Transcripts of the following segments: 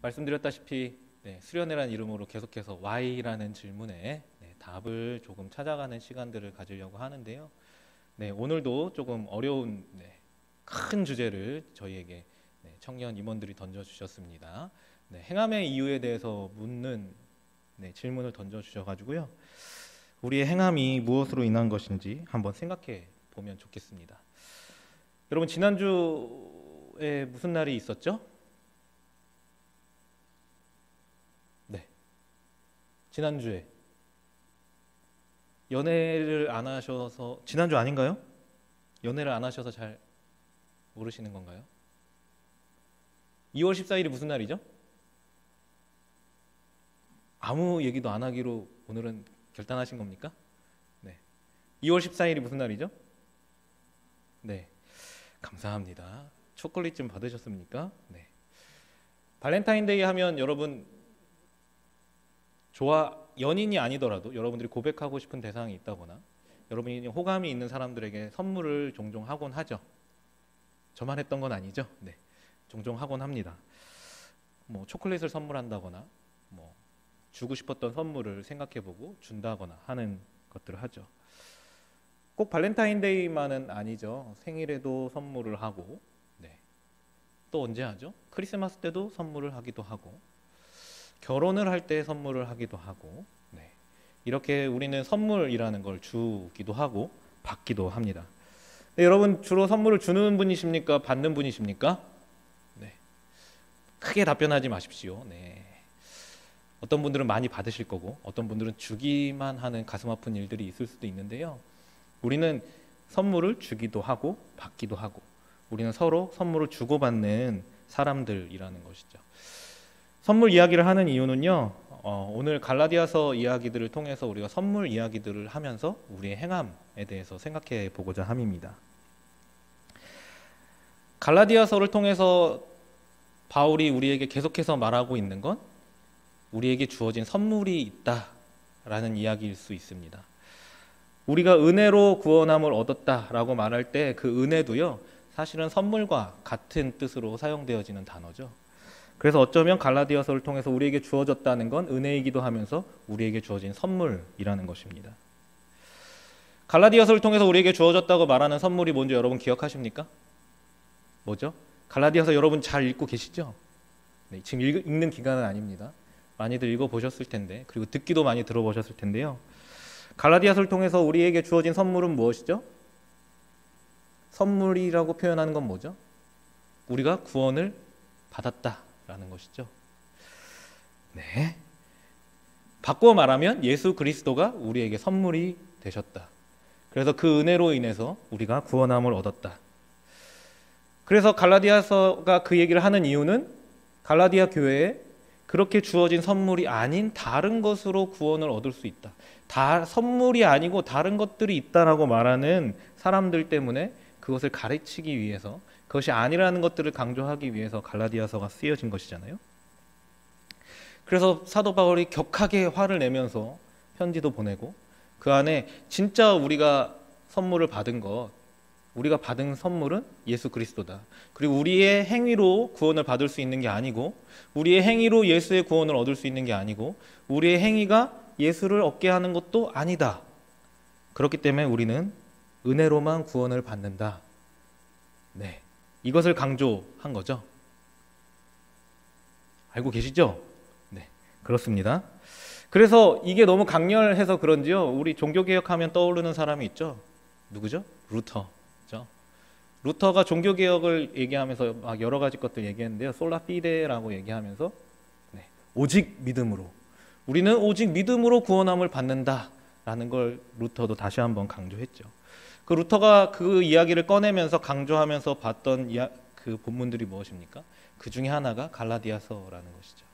말씀드렸다시피 수련회라는 이름으로 계속해서 Why라는 질문에 답을 조금 찾아가는 시간들을 가지려고 하는데요. 오늘도 조금 어려운 큰 주제를 저희에게 청년 임원들이 던져주셨습니다. 행함의 이유에 대해서 묻는 질문을 던져주셔가지고요. 우리의 행함이 무엇으로 인한 것인지 한번 생각해 보면 좋겠습니다. 여러분, 지난주에 무슨 날이 있었죠? 지난주에 연애를 안 하셔서, 지난주 아닌가요? 연애를 안 하셔서 잘 모르시는 건가요? 2월 14일이 무슨 날이죠? 아무 얘기도 안 하기로 오늘은 결단하신 겁니까? 2월 14일이 무슨 날이죠? 감사합니다. 초콜릿 좀 받으셨습니까? 발렌타인데이 하면 여러분 연인이 아니더라도 여러분들이 고백하고 싶은 대상이 있다거나 여러분이 호감이 있는 사람들에게 선물을 종종 하곤 하죠. 저만 했던 건 아니죠. 종종 하곤 합니다. 초콜릿을 선물한다거나 주고 싶었던 선물을 생각해보고 준다거나 하는 것들을 하죠. 꼭 발렌타인데이만은 아니죠. 생일에도 선물을 하고 또 언제 하죠? 크리스마스 때도 선물을 하기도 하고 결혼을 할 때 선물을 하기도 하고 이렇게 우리는 선물이라는 걸 주기도 하고 받기도 합니다. 여러분, 주로 선물을 주는 분이십니까? 받는 분이십니까? 크게 답변하지 마십시오. 어떤 분들은 많이 받으실 거고 어떤 분들은 주기만 하는 가슴 아픈 일들이 있을 수도 있는데요. 우리는 선물을 주기도 하고 받기도 하고 우리는 서로 선물을 주고받는 사람들이라는 것이죠. 선물 이야기를 하는 이유는요, 오늘 갈라디아서 이야기들을 통해서 우리가 선물 이야기들을 하면서 우리의 행함에 대해서 생각해 보고자 함입니다. 갈라디아서를 통해서 바울이 우리에게 계속해서 말하고 있는 건 우리에게 주어진 선물이 있다라는 이야기일 수 있습니다. 우리가 은혜로 구원함을 얻었다라고 말할 때 그 은혜도요, 사실은 선물과 같은 뜻으로 사용되어지는 단어죠. 그래서 어쩌면 갈라디아서를 통해서 우리에게 주어졌다는 건 은혜이기도 하면서 우리에게 주어진 선물이라는 것입니다. 갈라디아서를 통해서 우리에게 주어졌다고 말하는 선물이 뭔지 여러분 기억하십니까? 뭐죠? 갈라디아서 여러분 잘 읽고 계시죠? 지금 읽는 기간은 아닙니다. 많이들 읽어보셨을 텐데, 그리고 듣기도 많이 들어보셨을 텐데요. 갈라디아서를 통해서 우리에게 주어진 선물은 무엇이죠? 선물이라고 표현하는 건 뭐죠? 우리가 구원을 받았다라는 것이죠. 바꾸어 말하면 예수 그리스도가 우리에게 선물이 되셨다. 그래서 그 은혜로 인해서 우리가 구원함을 얻었다. 그래서 갈라디아서가 그 얘기를 하는 이유는 갈라디아 교회에 그렇게 주어진 선물이 아닌 다른 것으로 구원을 얻을 수 있다. 선물이 아니고 다른 것들이 있다라고 말하는 사람들 때문에 그것을 가르치기 위해서, 그것이 아니라는 것들을 강조하기 위해서 갈라디아서가 쓰여진 것이잖아요. 그래서 사도 바울이 격하게 화를 내면서 편지도 보내고 그 안에 진짜 우리가 선물을 받은 것, 우리가 받은 선물은 예수 그리스도다. 그리고 우리의 행위로 구원을 받을 수 있는 게 아니고 우리의 행위로 예수의 구원을 얻을 수 있는 게 아니고 우리의 행위가 예수를 얻게 하는 것도 아니다. 그렇기 때문에 우리는 은혜로만 구원을 받는다. 이것을 강조한 거죠. 알고 계시죠? 그렇습니다. 그래서 이게 너무 강렬해서 그런지요, 우리 종교개혁하면 떠오르는 사람이 있죠. 누구죠? 루터죠. 루터가 종교개혁을 얘기하면서 막 여러 가지 것들 얘기했는데요. 솔라 피데라고 얘기하면서 오직 믿음으로, 우리는 오직 믿음으로 구원함을 받는다라는 걸 루터도 다시 한번 강조했죠. 그 루터가 그 이야기를 꺼내면서 강조하면서 봤던 그 본문들이 무엇입니까? 그 중에 하나가 갈라디아서라는 것이죠.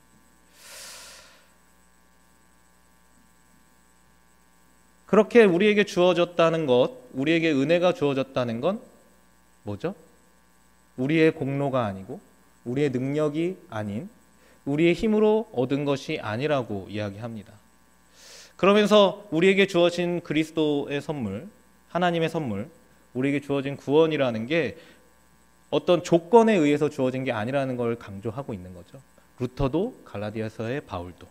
그렇게 우리에게 주어졌다는 것, 우리에게 은혜가 주어졌다는 건 뭐죠? 우리의 공로가 아니고 우리의 능력이 아닌 우리의 힘으로 얻은 것이 아니라고 이야기합니다. 그러면서 우리에게 주어진 그리스도의 선물, 하나님의 선물, 우리에게 주어진 구원이라는 게 어떤 조건에 의해서 주어진 게 아니라는 걸 강조하고 있는 거죠. 루터도 갈라디아서의 바울도.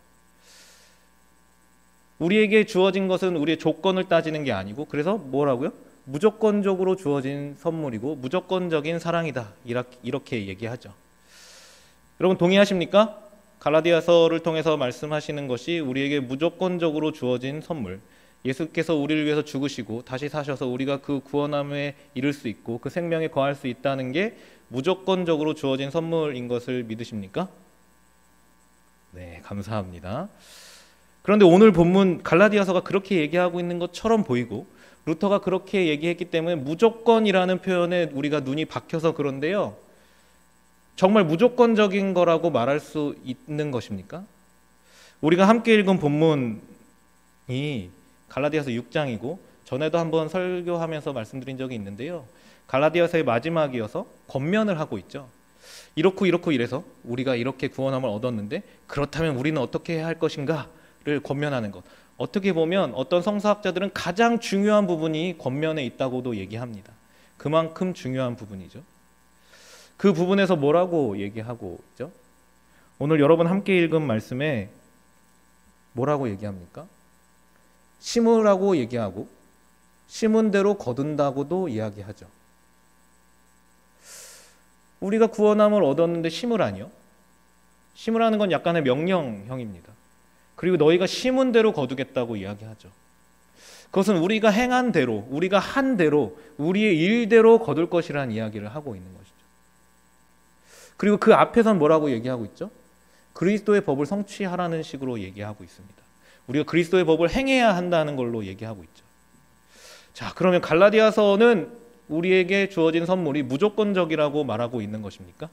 우리에게 주어진 것은 우리의 조건을 따지는 게 아니고, 그래서 뭐라고요? 무조건적으로 주어진 선물이고 무조건적인 사랑이다, 이렇게 얘기하죠. 여러분 동의하십니까? 갈라디아서를 통해서 말씀하시는 것이 우리에게 무조건적으로 주어진 선물, 예수께서 우리를 위해서 죽으시고 다시 사셔서 우리가 그 구원함에 이를 수 있고 그 생명에 거할 수 있다는 게 무조건적으로 주어진 선물인 것을 믿으십니까? 네, 감사합니다. 그런데 오늘 본문 갈라디아서가 그렇게 얘기하고 있는 것처럼 보이고 루터가 그렇게 얘기했기 때문에 무조건이라는 표현에 우리가 눈이 박혀서 그런데요, 정말 무조건적인 거라고 말할 수 있는 것입니까? 우리가 함께 읽은 본문이 갈라디아서 6장이고 전에도 한번 설교하면서 말씀드린 적이 있는데요, 갈라디아서의 마지막이어서 권면을 하고 있죠. 이렇고 이래서 우리가 이렇게 구원함을 얻었는데 그렇다면 우리는 어떻게 해야 할 것인가를 권면하는 것. 어떻게 보면 어떤 성서학자들은 가장 중요한 부분이 권면에 있다고도 얘기합니다. 그만큼 중요한 부분이죠. 그 부분에서 뭐라고 얘기하고 있죠? 오늘 여러분 함께 읽은 말씀에 뭐라고 얘기합니까? 심으라고 얘기하고 심은 대로 거둔다고도 이야기하죠. 우리가 구원함을 얻었는데 심으라니요? 심으라는 건 약간의 명령형입니다. 그리고 너희가 심은 대로 거두겠다고 이야기하죠. 그것은 우리가 행한 대로, 우리가 한 대로, 우리의 일대로 거둘 것이라는 이야기를 하고 있는 것이죠. 그리고 그 앞에선 뭐라고 얘기하고 있죠? 그리스도의 법을 성취하라는 식으로 얘기하고 있습니다. 우리가 그리스도의 법을 행해야 한다는 걸로 얘기하고 있죠. 자, 그러면 갈라디아서는 우리에게 주어진 선물이 무조건적이라고 말하고 있는 것입니까?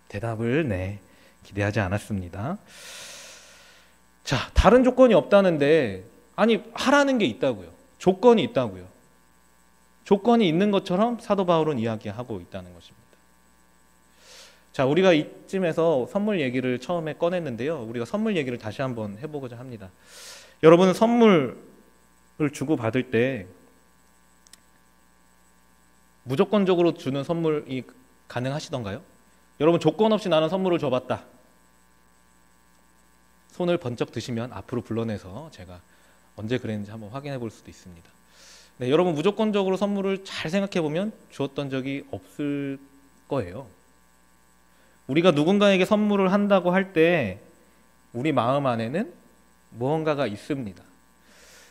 대답을 기대하지 않았습니다. 자, 다른 조건이 없다는데, 아니 하라는 게 있다고요. 조건이 있다고요. 조건이 있는 것처럼 사도 바울은 이야기하고 있다는 것입니다. 자, 우리가 이쯤에서 선물 얘기를 처음에 꺼냈는데요, 우리가 선물 얘기를 다시 한번 해보고자 합니다. 여러분은 선물을 주고 받을 때 무조건적으로 주는 선물이 가능하시던가요? 여러분 조건 없이 나는 선물을 줘봤다, 손을 번쩍 드시면 앞으로 불러내서 제가 언제 그랬는지 한번 확인해 볼 수도 있습니다. 네, 여러분 무조건적으로 선물을 잘 생각해 보면 주었던 적이 없을 거예요. 우리가 누군가에게 선물을 한다고 할 때 우리 마음 안에는 무언가가 있습니다.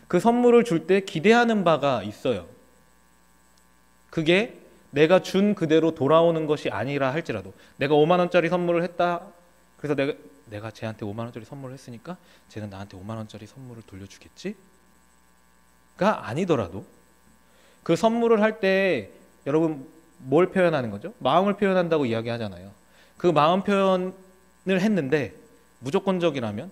그 선물을 줄 때 기대하는 바가 있어요. 그게 내가 준 그대로 돌아오는 것이 아니라 할지라도, 내가 5만 원짜리 선물을 했다, 그래서 내가 쟤한테 5만 원짜리 선물을 했으니까 쟤는 나한테 5만 원짜리 선물을 돌려주겠지? 가 아니더라도 그 선물을 할 때 여러분 뭘 표현하는 거죠? 마음을 표현한다고 이야기하잖아요. 그 마음 표현을 했는데 무조건적이라면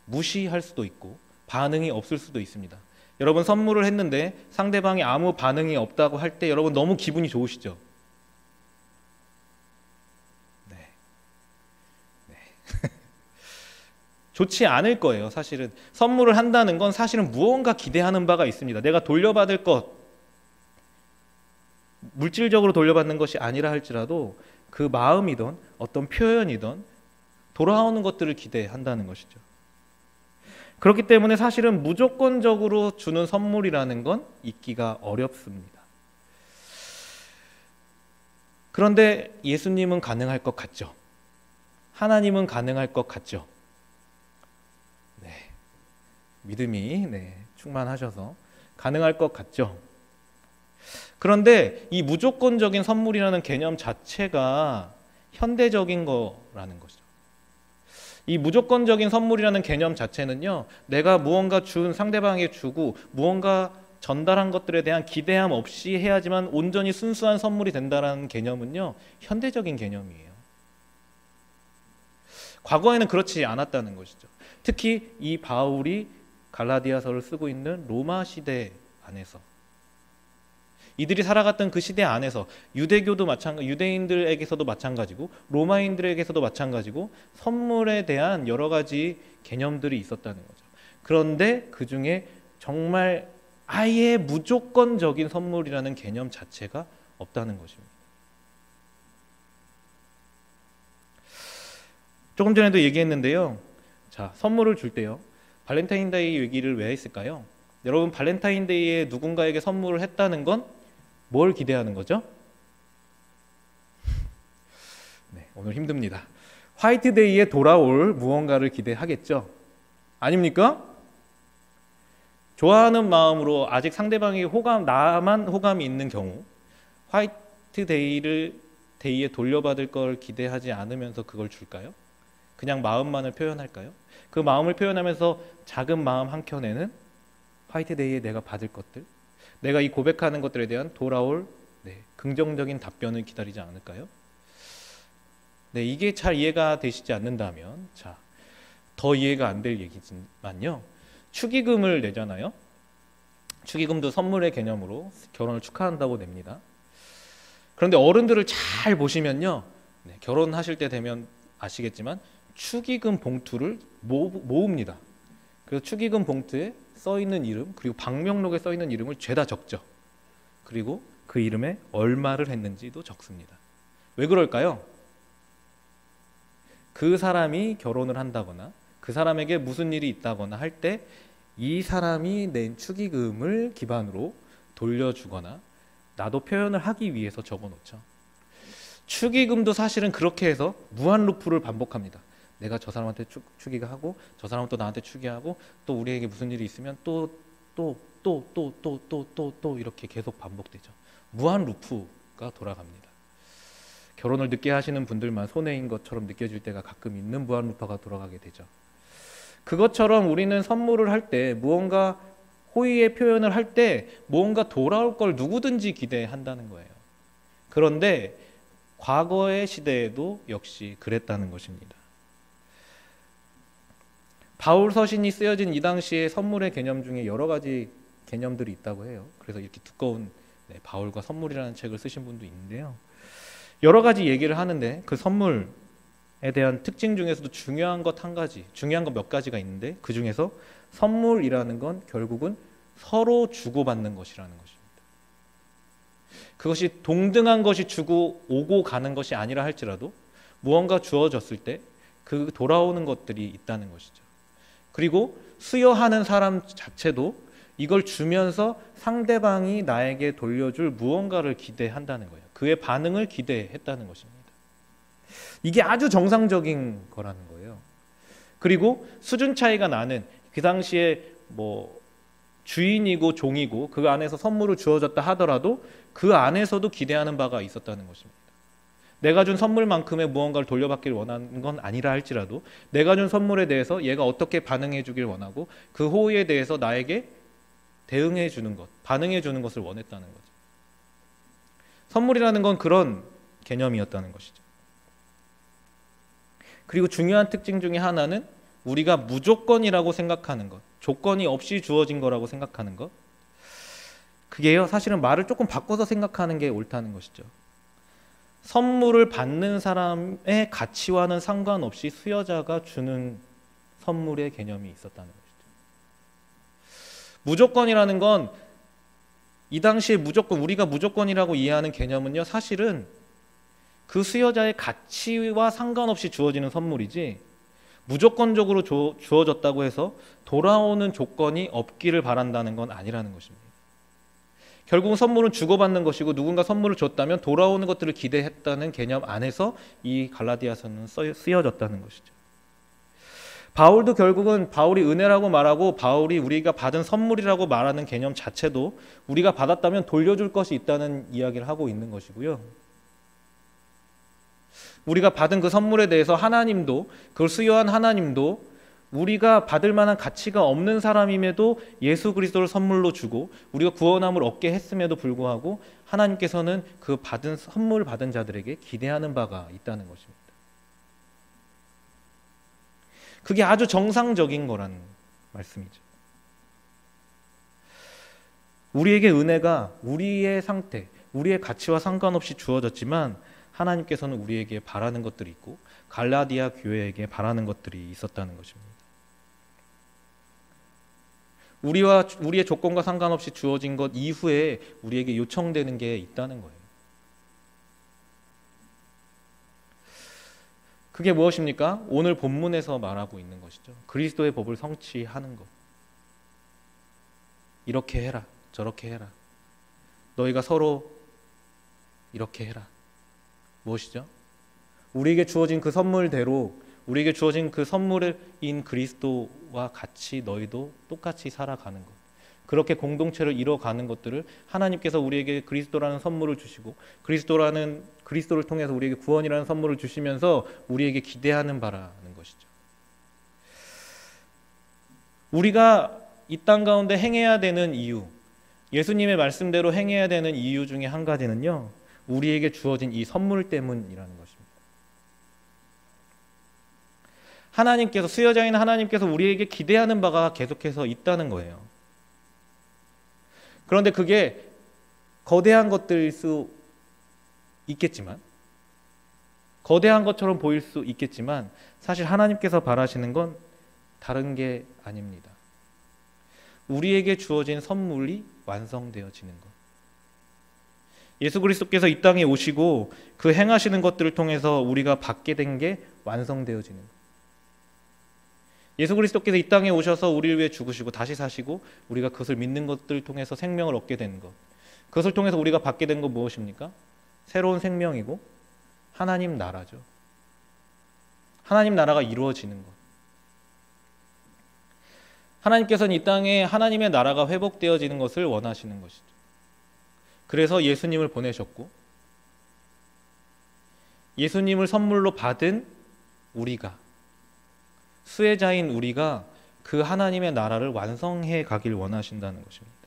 무시할 수도 있고 반응이 없을 수도 있습니다. 여러분 선물을 했는데 상대방이 아무 반응이 없다고 할 때 여러분 너무 기분이 좋으시죠? 네. 좋지 않을 거예요. 사실은 선물을 한다는 건 사실은 무언가 기대하는 바가 있습니다. 내가 돌려받을 것, 물질적으로 돌려받는 것이 아니라 할지라도 그 마음이든 어떤 표현이든 돌아오는 것들을 기대한다는 것이죠. 그렇기 때문에 사실은 무조건적으로 주는 선물이라는 건 있기가 어렵습니다. 그런데 예수님은 가능할 것 같죠? 하나님은 가능할 것 같죠? 네, 믿음이 충만하셔서 가능할 것 같죠? 그런데 이 무조건적인 선물이라는 개념 자체가 현대적인 거라는 것이죠. 이 무조건적인 선물이라는 개념 자체는요, 내가 무언가 준 상대방에게 주고 무언가 전달한 것들에 대한 기대함 없이 해야지만 온전히 순수한 선물이 된다는 개념은요, 현대적인 개념이에요. 과거에는 그렇지 않았다는 것이죠. 특히 이 바울이 갈라디아서를 쓰고 있는 로마 시대 안에서, 이들이 살아갔던 그 시대 안에서 유대교도 마찬가지, 유대인들에게서도 마찬가지고 로마인들에게서도 마찬가지고 선물에 대한 여러 가지 개념들이 있었다는 거죠. 그런데 그 중에 정말 아예 무조건적인 선물이라는 개념 자체가 없다는 것입니다. 조금 전에도 얘기했는데요. 자, 선물을 줄 때요. 발렌타인데이 얘기를 왜 했을까요? 여러분, 발렌타인데이에 누군가에게 선물을 했다는 건 뭘 기대하는 거죠? 네, 오늘 힘듭니다. 화이트데이에 돌아올 무언가를 기대하겠죠. 아닙니까? 좋아하는 마음으로 아직 상대방이 나만 호감이 있는 경우 화이트데이에 돌려받을 걸 기대하지 않으면서 그걸 줄까요? 그냥 마음만을 표현할까요? 그 마음을 표현하면서 작은 마음 한켠에는 화이트데이에 내가 받을 것들, 내가 이 고백하는 것들에 대한 돌아올 긍정적인 답변을 기다리지 않을까요? 네, 이게 잘 이해가 되시지 않는다면, 자, 더 이해가 안 될 얘기지만요. 축의금을 내잖아요. 축의금도 선물의 개념으로 결혼을 축하한다고 냅니다. 그런데 어른들을 잘 보시면요, 결혼하실 때 되면 아시겠지만 축의금 봉투를 모읍니다. 그래서 축의금 봉투에 써 있는 이름, 그리고 방명록에 써 있는 이름을 죄다 적죠. 그리고 그 이름에 얼마를 했는지도 적습니다. 왜 그럴까요? 그 사람이 결혼을 한다거나 그 사람에게 무슨 일이 있다거나 할 때 이 사람이 낸 축의금을 기반으로 돌려주거나 나도 표현을 하기 위해서 적어놓죠. 축의금도 사실은 그렇게 해서 무한 루프를 반복합니다. 내가 저 사람한테 축의하고 저 사람은 또 나한테 축의하고 또 우리에게 무슨 일이 있으면 또 이렇게 계속 반복되죠. 무한 루프가 돌아갑니다. 결혼을 늦게 하시는 분들만 손해인 것처럼 느껴질 때가 가끔 있는 무한 루프가 돌아가게 되죠. 그것처럼 우리는 선물을 할 때 무언가 호의의 표현을 할 때 무언가 돌아올 걸 누구든지 기대한다는 거예요. 그런데 과거의 시대에도 역시 그랬다는 것입니다. 바울 서신이 쓰여진 이 당시에 선물의 개념 중에 여러 가지 개념들이 있다고 해요. 그래서 이렇게 두꺼운 바울과 선물이라는 책을 쓰신 분도 있는데요. 여러 가지 얘기를 하는데 그 선물에 대한 특징 중에서도 중요한 것 몇 가지가 있는데 그 중에서 선물이라는 건 결국은 서로 주고받는 것이라는 것입니다. 그것이 동등한 것이 주고 오고 가는 것이 아니라 할지라도 무언가 주어졌을 때 그 돌아오는 것들이 있다는 것이죠. 그리고 수여하는 사람 자체도 이걸 주면서 상대방이 나에게 돌려줄 무언가를 기대한다는 거예요. 그의 반응을 기대했다는 것입니다. 이게 아주 정상적인 거라는 거예요. 그리고 수준 차이가 나는 그 당시에 주인이고 종이고 그 안에서 선물을 주어졌다 하더라도 그 안에서도 기대하는 바가 있었다는 것입니다. 내가 준 선물만큼의 무언가를 돌려받기를 원하는 건 아니라 할지라도 내가 준 선물에 대해서 얘가 어떻게 반응해 주길 원하고 그 호의에 대해서 나에게 대응해 주는 것, 반응해 주는 것을 원했다는 거죠. 선물이라는 건 그런 개념이었다는 것이죠. 그리고 중요한 특징 중에 하나는 우리가 무조건이라고 생각하는 것, 조건이 없이 주어진 거라고 생각하는 것, 그게요, 사실은 말을 조금 바꿔서 생각하는 게 옳다는 것이죠. 선물을 받는 사람의 가치와는 상관없이 수여자가 주는 선물의 개념이 있었다는 것이죠. 무조건이라는 건 이 당시에 우리가 무조건이라고 이해하는 개념은요, 사실은 그 수여자의 가치와 상관없이 주어지는 선물이지 무조건적으로 주어졌다고 해서 돌아오는 조건이 없기를 바란다는 건 아니라는 것입니다. 결국은 선물은 주고받는 것이고 누군가 선물을 줬다면 돌아오는 것들을 기대했다는 개념 안에서 이 갈라디아서는 쓰여졌다는 것이죠. 바울도 결국은 바울이 은혜라고 말하고 바울이 우리가 받은 선물이라고 말하는 개념 자체도 우리가 받았다면 돌려줄 것이 있다는 이야기를 하고 있는 것이고요. 우리가 받은 그 선물에 대해서 하나님도, 그걸 수여한 하나님도 우리가 받을 만한 가치가 없는 사람임에도 예수 그리스도를 선물로 주고 우리가 구원함을 얻게 했음에도 불구하고 하나님께서는 그 선물을 받은 자들에게 기대하는 바가 있다는 것입니다. 그게 아주 정상적인 거라는 말씀이죠. 우리에게 은혜가 우리의 상태, 우리의 가치와 상관없이 주어졌지만 하나님께서는 우리에게 바라는 것들이 있고 갈라디아 교회에게 바라는 것들이 있었다는 것입니다. 우리의 조건과 상관없이 주어진 것 이후에 우리에게 요청되는 게 있다는 거예요. 그게 무엇입니까? 오늘 본문에서 말하고 있는 것이죠. 그리스도의 법을 성취하는 것. 이렇게 해라, 저렇게 해라. 너희가 서로 이렇게 해라. 무엇이죠? 우리에게 주어진 그 선물대로, 우리에게 주어진 그 선물인 그리스도와 같이 너희도 똑같이 살아가는 것. 그렇게 공동체를 이뤄가는 것들을 하나님께서 우리에게 그리스도라는 선물을 주시고, 그리스도를 통해서 우리에게 구원이라는 선물을 주시면서 우리에게 기대하는 바라는 것이죠. 우리가 이 땅 가운데 행해야 되는 이유, 예수님의 말씀대로 행해야 되는 이유 중에 한 가지는요, 우리에게 주어진 이 선물 때문이라는 것입니다. 하나님께서, 수여자인 하나님께서 우리에게 기대하는 바가 계속해서 있다는 거예요. 그런데 그게 거대한 것들일 수 있겠지만, 거대한 것처럼 보일 수 있겠지만, 사실 하나님께서 바라시는 건 다른 게 아닙니다. 우리에게 주어진 선물이 완성되어지는 것. 예수 그리스도께서 이 땅에 오시고 그 행하시는 것들을 통해서 우리가 받게 된 게 완성되어지는 것. 예수 그리스도께서 이 땅에 오셔서 우리를 위해 죽으시고 다시 사시고 우리가 그것을 믿는 것들을 통해서 생명을 얻게 된 것. 그것을 통해서 우리가 받게 된 건 무엇입니까? 새로운 생명이고 하나님 나라죠. 하나님 나라가 이루어지는 것. 하나님께서는 이 땅에 하나님의 나라가 회복되어지는 것을 원하시는 것이죠. 그래서 예수님을 보내셨고, 예수님을 선물로 받은 우리가, 수혜자인 우리가 그 하나님의 나라를 완성해 가길 원하신다는 것입니다.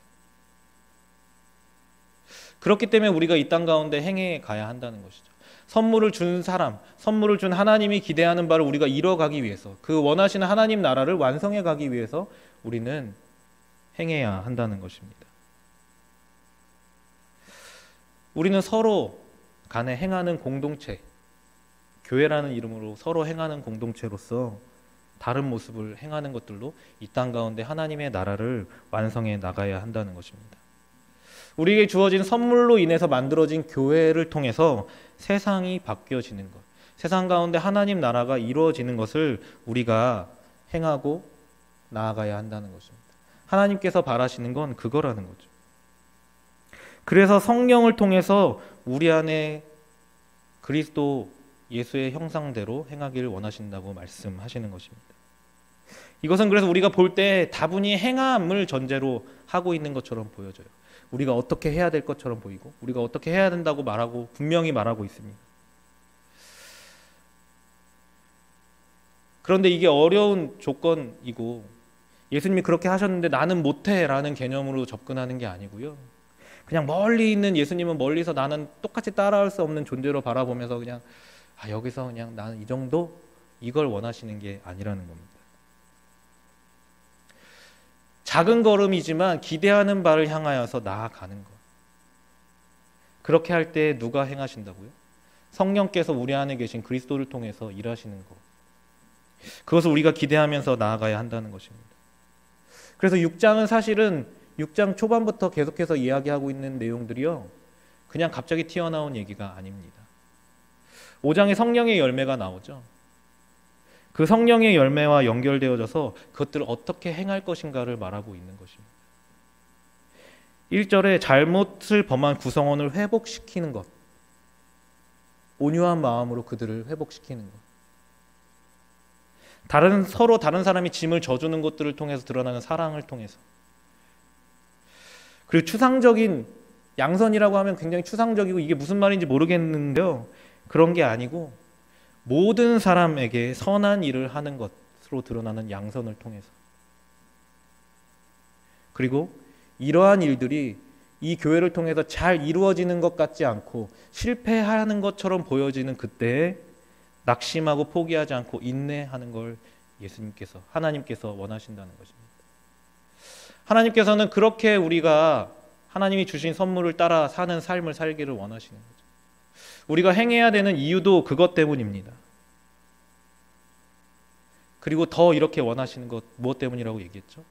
그렇기 때문에 우리가 이 땅 가운데 행해 가야 한다는 것이죠. 선물을 준 사람, 선물을 준 하나님이 기대하는 바를 우리가 이뤄가기 위해서, 그 원하시는 하나님 나라를 완성해 가기 위해서 우리는 행해야 한다는 것입니다. 우리는 서로 간에 행하는 공동체, 교회라는 이름으로 서로 행하는 공동체로서 다른 모습을 행하는 것들로 이 땅 가운데 하나님의 나라를 완성해 나가야 한다는 것입니다. 우리에게 주어진 선물로 인해서 만들어진 교회를 통해서 세상이 바뀌어지는 것, 세상 가운데 하나님 나라가 이루어지는 것을 우리가 행하고 나아가야 한다는 것입니다. 하나님께서 바라시는 건 그거라는 거죠. 그래서 성령을 통해서 우리 안에 그리스도 예수의 형상대로 행하기를 원하신다고 말씀하시는 것입니다. 이것은 그래서 우리가 볼 때 다분히 행함을 전제로 하고 있는 것처럼 보여져요. 우리가 어떻게 해야 될 것처럼 보이고 우리가 어떻게 해야 된다고 말하고 분명히 말하고 있습니다. 그런데 이게 어려운 조건이고 예수님이 그렇게 하셨는데 나는 못해 라는 개념으로 접근하는 게 아니고요. 그냥 멀리 있는 예수님은 멀리서 나는 똑같이 따라할 수 없는 존재로 바라보면서 그냥 여기서 그냥 나는 이 정도? 이걸 원하시는 게 아니라는 겁니다. 작은 걸음이지만 기대하는 바를 향하여서 나아가는 것. 그렇게 할 때 누가 행하신다고요? 성령께서 우리 안에 계신 그리스도를 통해서 일하시는 것. 그것을 우리가 기대하면서 나아가야 한다는 것입니다. 그래서 6장은 사실은 6장 초반부터 계속해서 이야기하고 있는 내용들이요, 그냥 갑자기 튀어나온 얘기가 아닙니다. 5장에 성령의 열매가 나오죠. 그 성령의 열매와 연결되어져서 그것들을 어떻게 행할 것인가를 말하고 있는 것입니다. 1절에 잘못을 범한 구성원을 회복시키는 것, 온유한 마음으로 그들을 회복시키는 것, 서로 다른 사람이 짐을 져주는 것들을 통해서 드러나는 사랑을 통해서, 그리고 추상적인, 양선이라고 하면 굉장히 추상적이고 이게 무슨 말인지 모르겠는데요, 그런 게 아니고 모든 사람에게 선한 일을 하는 것으로 드러나는 양선을 통해서, 그리고 이러한 일들이 이 교회를 통해서 잘 이루어지는 것 같지 않고 실패하는 것처럼 보여지는 그때에 낙심하고 포기하지 않고 인내하는 걸 예수님께서, 하나님께서 원하신다는 것입니다. 하나님께서는 그렇게 우리가 하나님이 주신 선물을 따라 사는 삶을 살기를 원하시는 거죠. 우리가 행해야 되는 이유도 그것 때문입니다. 그리고 더 이렇게 원하시는 것 무엇 때문이라고 얘기했죠?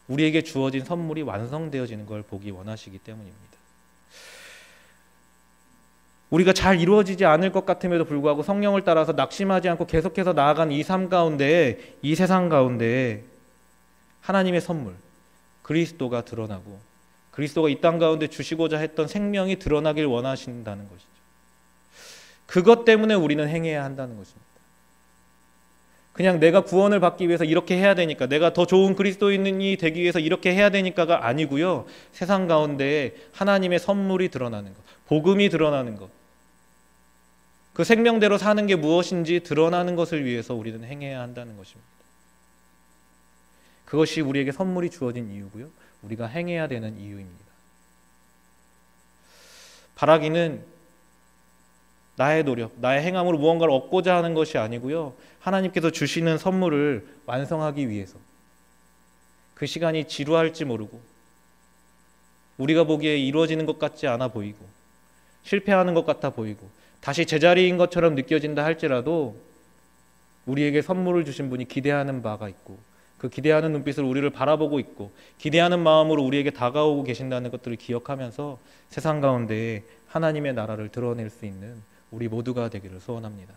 우리에게 주어진 선물이 완성되어지는 걸 보기 원하시기 때문입니다. 우리가 잘 이루어지지 않을 것 같음에도 불구하고 성령을 따라서 낙심하지 않고 계속해서 나아간 이 삶 가운데, 이 세상 가운데 하나님의 선물, 그리스도가 드러나고 그리스도가 이 땅 가운데 주시고자 했던 생명이 드러나길 원하신다는 것이죠. 그것 때문에 우리는 행해야 한다는 것입니다. 그냥 내가 구원을 받기 위해서 이렇게 해야 되니까, 내가 더 좋은 그리스도인이 되기 위해서 이렇게 해야 되니까가 아니고요. 세상 가운데 하나님의 선물이 드러나는 것, 복음이 드러나는 것, 그 생명대로 사는 게 무엇인지 드러나는 것을 위해서 우리는 행해야 한다는 것입니다. 그것이 우리에게 선물이 주어진 이유고요. 우리가 행해야 되는 이유입니다. 바라기는 나의 노력, 나의 행함으로 무언가를 얻고자 하는 것이 아니고요. 하나님께서 주시는 선물을 완성하기 위해서, 그 시간이 지루할지 모르고 우리가 보기에 이루어지는 것 같지 않아 보이고 실패하는 것 같아 보이고 다시 제자리인 것처럼 느껴진다 할지라도 우리에게 선물을 주신 분이 기대하는 바가 있고 그 기대하는 눈빛으로 우리를 바라보고 있고 기대하는 마음으로 우리에게 다가오고 계신다는 것들을 기억하면서 세상 가운데 하나님의 나라를 드러낼 수 있는 우리 모두가 되기를 소원합니다.